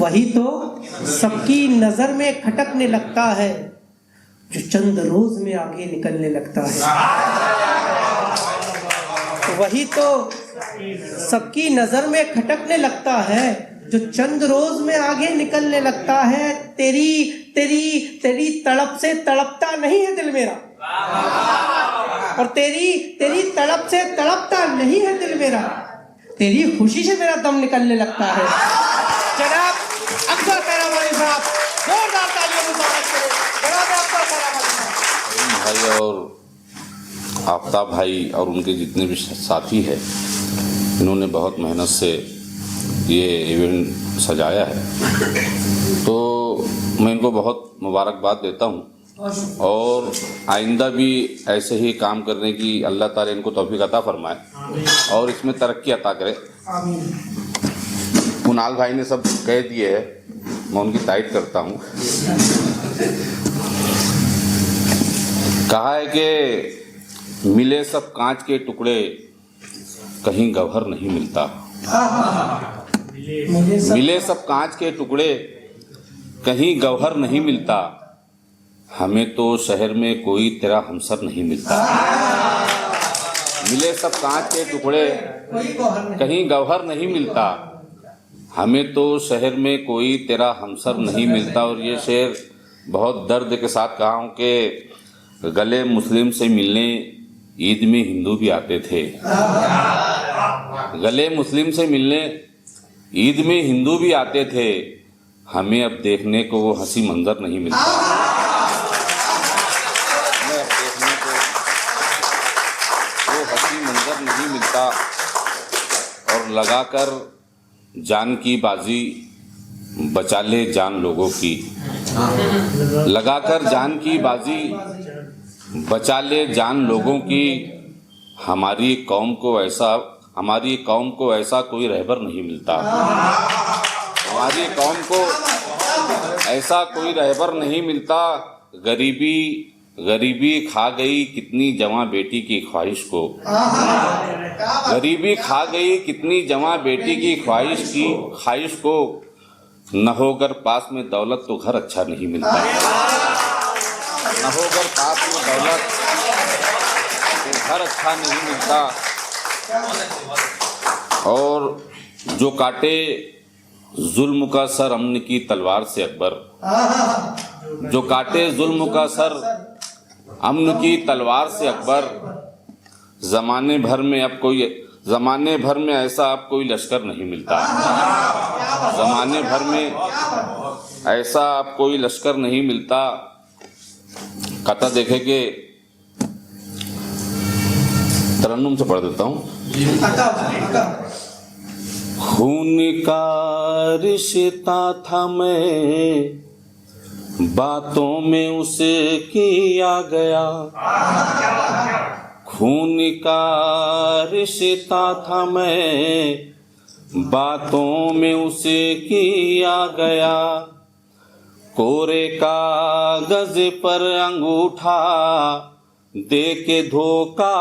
वही तो सबकी नजर में खटकने लगता है जो चंद रोज में आगे निकलने लगता है। वही तो सबकी नजर में खटकने लगता है जो चंद रोज में आगे निकलने लगता है। तेरी तेरी तेरी तड़प से तड़पता नहीं है दिल मेरा, और तेरी तेरी तड़प से तड़पता नहीं है दिल मेरा, तेरी खुशी से मेरा दम निकलने लगता है। जनाब अख्तर कैरावानी साहब, जोरदार तालियों से स्वागत करें जनाब अख्तर कैरावानी भाई और आफ्ताब भाई और उनके जितने भी साथी हैं, इन्होंने बहुत मेहनत से ये इवेंट सजाया है, तो मैं इनको बहुत मुबारकबाद देता हूँ और आइंदा भी ऐसे ही काम करने की अल्लाह ताला इनको तौफीक अता फरमाए और इसमें तरक्की अता करे। कुणाल भाई ने सब कह दिए है, मैं उनकी तारीफ करता हूँ। कहा है कि मिले सब कांच के टुकड़े कहीं गौहर नहीं मिलता, मिले सब कांच के टुकड़े कहीं गौहर नहीं मिलता, हमें तो शहर में कोई तेरा हमसर नहीं मिलता। मिले सब कांच के टुकड़े कहीं गौहर नहीं मिलता, हमें तो शहर में कोई तेरा हमसर नहीं मिलता। और ये शेर बहुत दर्द के साथ कहा हूँ कि गले मुस्लिम से मिलने ईद में हिंदू भी आते थे, गले मुस्लिम से मिलने ईद में हिंदू भी आते थे, हमें अब देखने को वो हंसी मंजर नहीं मिलता, हमें अब देखने को वो हंसी मंजर नहीं मिलता। और लगाकर जान की बाजी बचा ले जान लोगों की, लगाकर जान की बाजी बचा ले जान लोगों की, हमारी कौम को ऐसा कोई रहबर नहीं मिलता, हमारी कौम को ऐसा कोई रहबर नहीं मिलता। गरीबी खा गई कितनी जवां बेटी की ख्वाहिश को, गरीबी खा गई कितनी जवां बेटी की ख्वाहिश को, न होकर पास में दौलत तो घर अच्छा नहीं मिलता, न होकर पास में दौलत तो घर अच्छा नहीं मिलता। और जो काटे जुल्म का सर अमन की तलवार से अकबर, जो काटे जुल्म का सर अमन की तलवार से अकबर, जमाने भर में ऐसा अब कोई लश्कर नहीं मिलता, जमाने भर में ऐसा अब कोई लश्कर नहीं मिलता। कथा देखेंगे, तरन्नुम से पढ़ देता हूँ। खून का रिश्ता था मैं बातों में उसे किया गया, खून का रिश्ता था मैं बातों में उसे किया गया, कोरे कागज पर अंगूठा दे के धोखा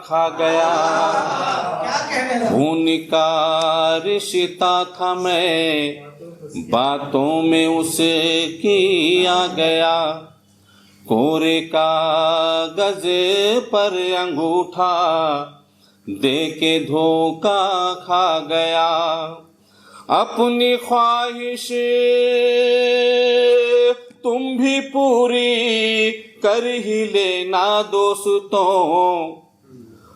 खा गया, खून का रिश्ता था मैं बातों में उसे किया गया, कोरे कागज पर अंगूठा दे के धोखा खा गया। अपनी ख्वाहिश तुम भी पूरी कर ही लेना दोस्तों,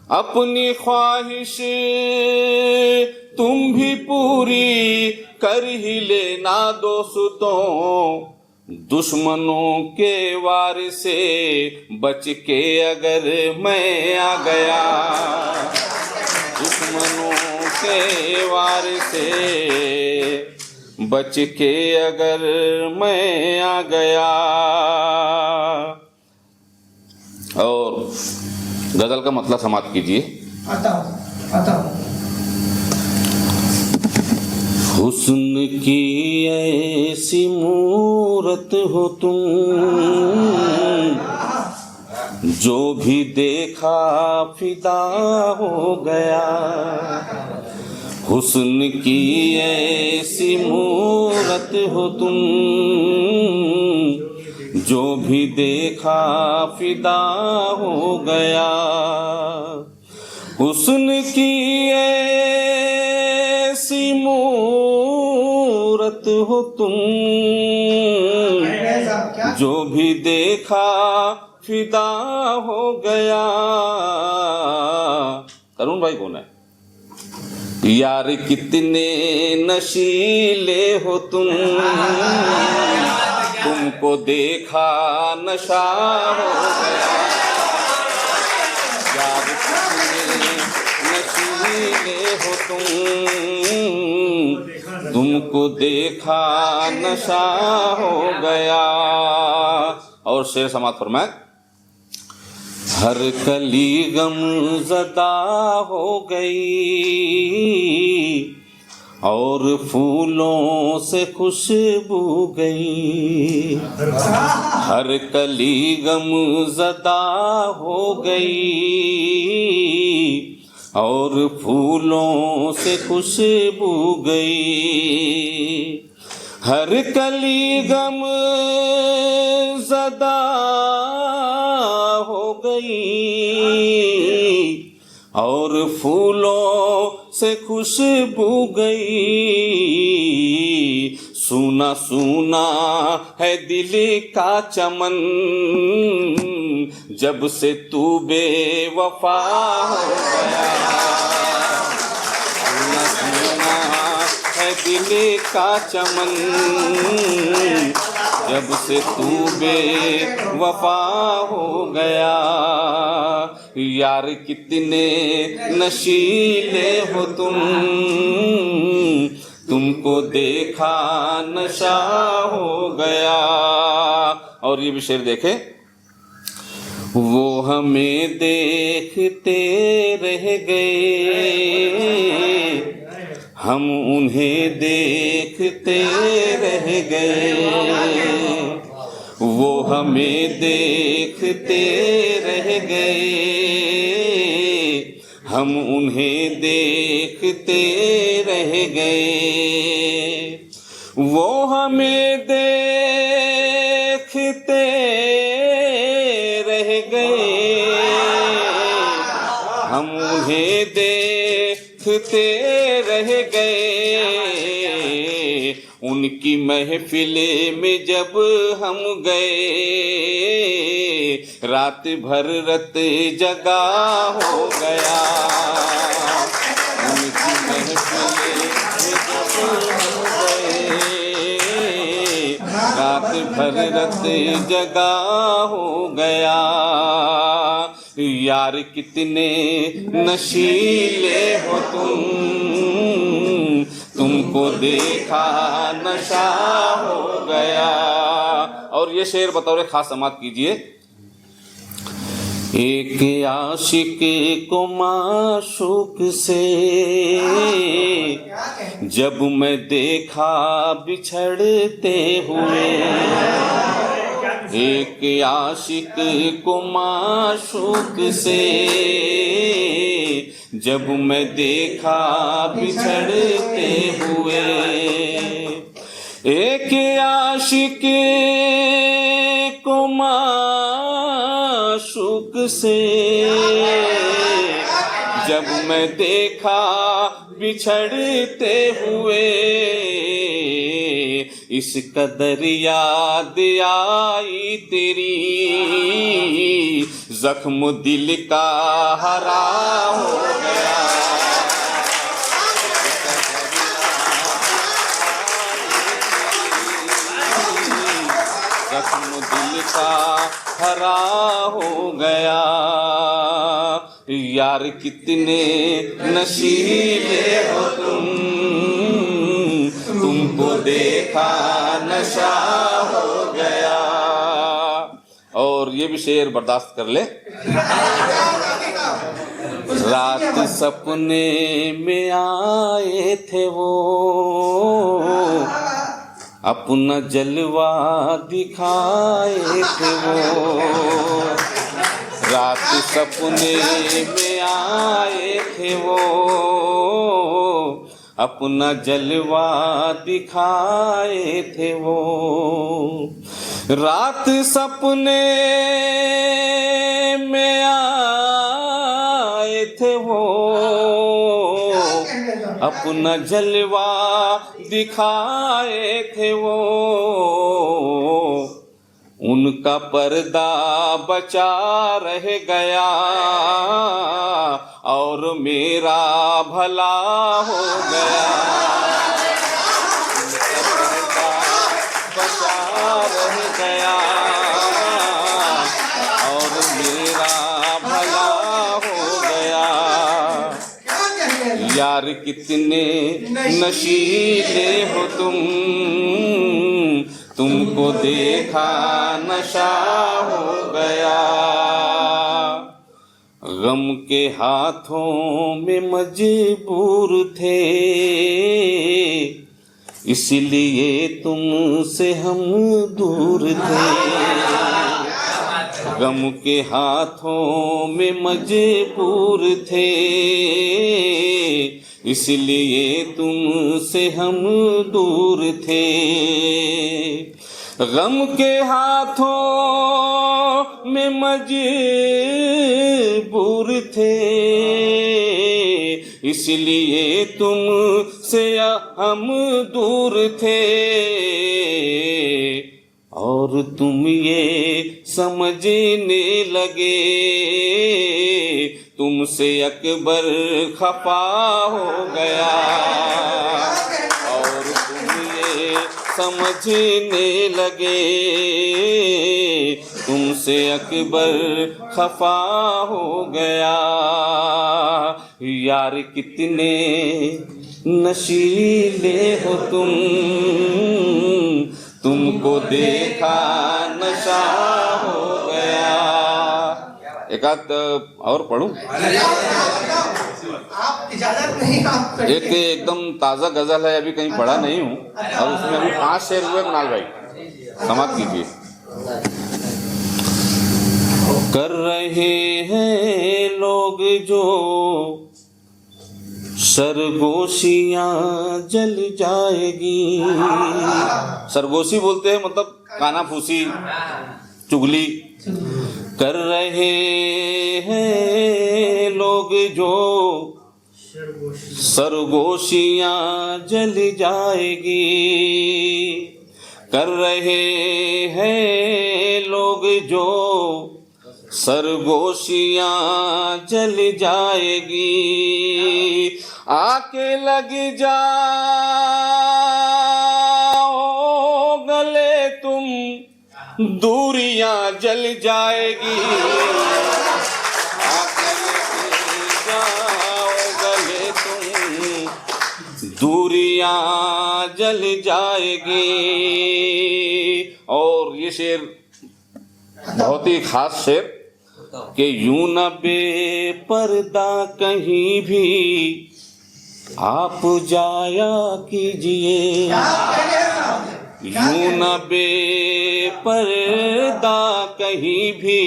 अपनी ख्वाहिश तुम भी पूरी कर ही लेना दोस्तों, दुश्मनों के वार से बच के अगर मैं आ गया, दुश्मनों के वार से बच के अगर मैं आ गया। और गजल का मतलब समाप्त कीजिए। हुस्न की ऐसी मूरत हो तुम, जो भी देखा फिदा हो गया, हुस्न की ऐसी मूरत सूरत हो तुम, जो भी देखा फिदा हो गया। हुस्न की ऐसी मूरत हो तुम, जो भी देखा फिदा हो गया। तरुण भाई कौन है? यार कितने नशीले हो तुम, तुमको देखा नशा हो गया। यार कितने नशीले हो तुम, तुमको देखा नशा हो गया। और शेर समात फरमाए। हर कली गम ज़दा हो गई, और फूलों से खुशबू गई। हर कली गम ज़दा हो गई, और फूलों से खुशबू गई। हर कली गम ज़दा हो गई, और फूलों से खुशबू गई। सूना सूना है दिल का चमन, जब से तू बेवफा हो गया। सूना सूना है दिल का चमन, जब से तू बेवफा हो गया। यार कितने नशीले हो तुम, तुमको देखा नशा हो गया। और ये भी शेर देखे। वो हमें देखते रह गए, हम उन्हें देखते रह गए। वो हमें देखते रह गए, हम उन्हें देखते रह गए। वो हमें देखते रह गए, हम उन्हें देखते रह गए। उनकी महफिल में जब हम गए, रात भर रत जगा हो गया। उनकी महफिल में जब हम गए, रात भर रत जगा हो गया। यार कितने नशीले हो तुम, तुमको देखा नशा हो गया। और ये शेर बतौर खास समात कीजिए। एक आशिक को माशूक से जब मैं देखा बिछड़ते हुए, एक आशिक को माशूक से जब मैं देखा बिछड़ते हुए। एक आशिक को माशूक से जब मैं देखा बिछड़ते हुए, इस कदर याद आई तेरी, जख्म दिल का हरा हो गया। जख्म दिल का हरा हो गया। यार कितने नशीले हो तुम, तुमको देखा नशा हो गया। और ये भी शेर बर्दाश्त कर ले। रात सपने में आए थे वो, अपना जलवा दिखाए थे वो। रात सपने में आए थे वो, अपना जलवा दिखाए थे वो। रात सपने में आए थे वो, अपना जलवा दिखाए थे वो। उनका पर्दा बचा रह गया और मेरा भला हो गया। उनका पर्दा बचा रह गया और मेरा भला हो गया। यार कितने नशीले हो तुमको देखा नशा हो गया। गम के हाथों में मजबूर थे, इसलिए तुमसे हम दूर थे। गम के हाथों में मजबूर थे, इसलिए तुमसे हम दूर थे। गम के हाथों में मजबूर थे, इसलिए तुमसे हम दूर थे। और तुम ये समझने लगे तुमसे अकबर खफा हो गया। और तुम ये समझने लगे तुमसे अकबर खफा हो गया। यार कितने नशीले हो तुमको देखा नशा हो गया। एक आध और पढ़ूं? आप इजाजत नहीं, आप एक एकदम ताजा गजल है, अभी कहीं पढ़ा नहीं हूँ, और उसमें अभी 5 शेर हुए। कुणाल भाई समाप्त कीजिए। कर रहे हैं लोग जो सरगोशियां जल जाएगी। सरगोशी बोलते हैं मतलब कानाफूसी, चुगली। कर रहे हैं लोग जो सरगोशियां जल जाएगी। कर रहे हैं लोग जो सरगोशियां जल जाएगी। आके लग जाओ गले तुम, दूरियां जल जाएगी। आके लग जाओ गले तुम, दूरियां जल जाएगी। और ये शेर बहुत ही खास शेर कि यूं न बेपर्दा कहीं भी आप जाया कीजिए। यूं न बेपर्दा कहीं भी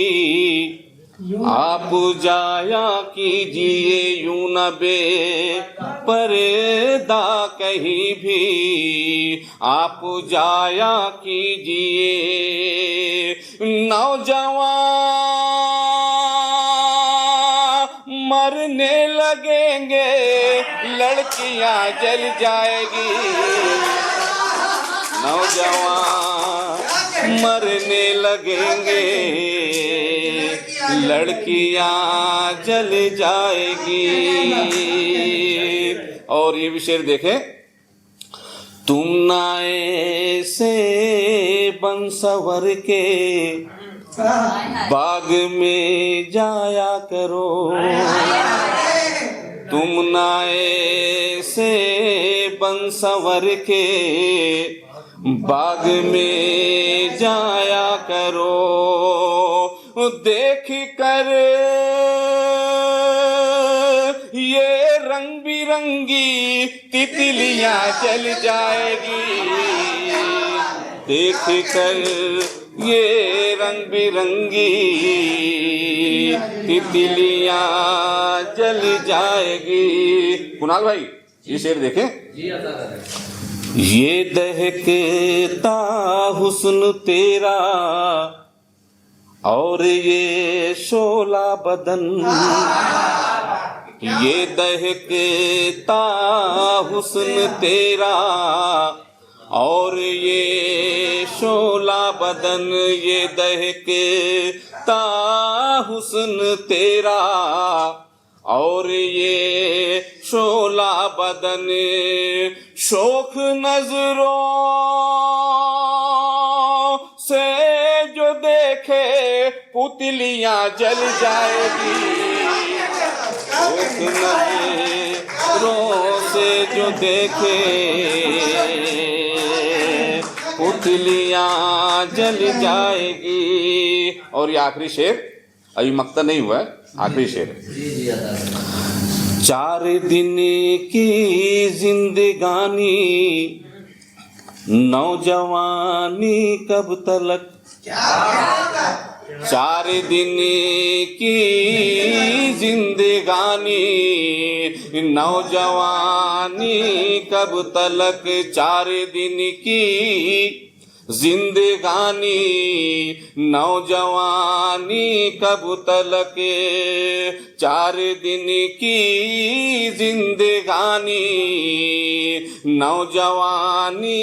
आप जाया कीजिए। यूं न बेपर्दा कहीं भी आप जाया कीजिए। नौजवान मरने लगेंगे, लड़कियां जल जाएगी। नौजवान मरने लगेंगे, लड़कियां जल जाएगी। और ये भी शेर देखें। तुम ना ऐसे बंसवर के बाग में जाया करो। तुम ना ऐसे बंसवर के बाग में जाया करो। देख कर ये रंग बिरंगी तितलियां जल जाएगी। देख कर ये रंग बिरंगी तितलियां जल जाएगी। कुणाल भाई ये शेर देखें। ये दहकता हुस्न तेरा और ये शोला बदन, ये दहकता हुस्न तेरा और ये शोला बदन, ये दहकता हुस्न तेरा और ये शोला बदन, शोख नजरों से जो देखे पुतलियां जल जाएगी, शोख नजरों से जो देखे पुतलियां जल जाएगी। और ये आखिरी शेर, अभी मक्ता नहीं हुआ है, आखिरी शेर। 4 दिन की जिंदगानी नौजवानी कब तलक, 4 दिन की जिंदगानी नौजवानी कब तलक, 4 दिन की जिंदगानी नौजवानी कब तलक, 4 दिन की जिंदगानी नौजवानी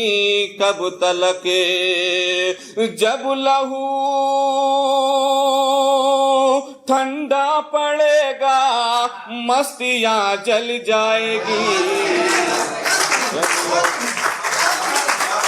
कब तलक, जब लहू ठंडा पड़ेगा मस्तियां जल जाएगी,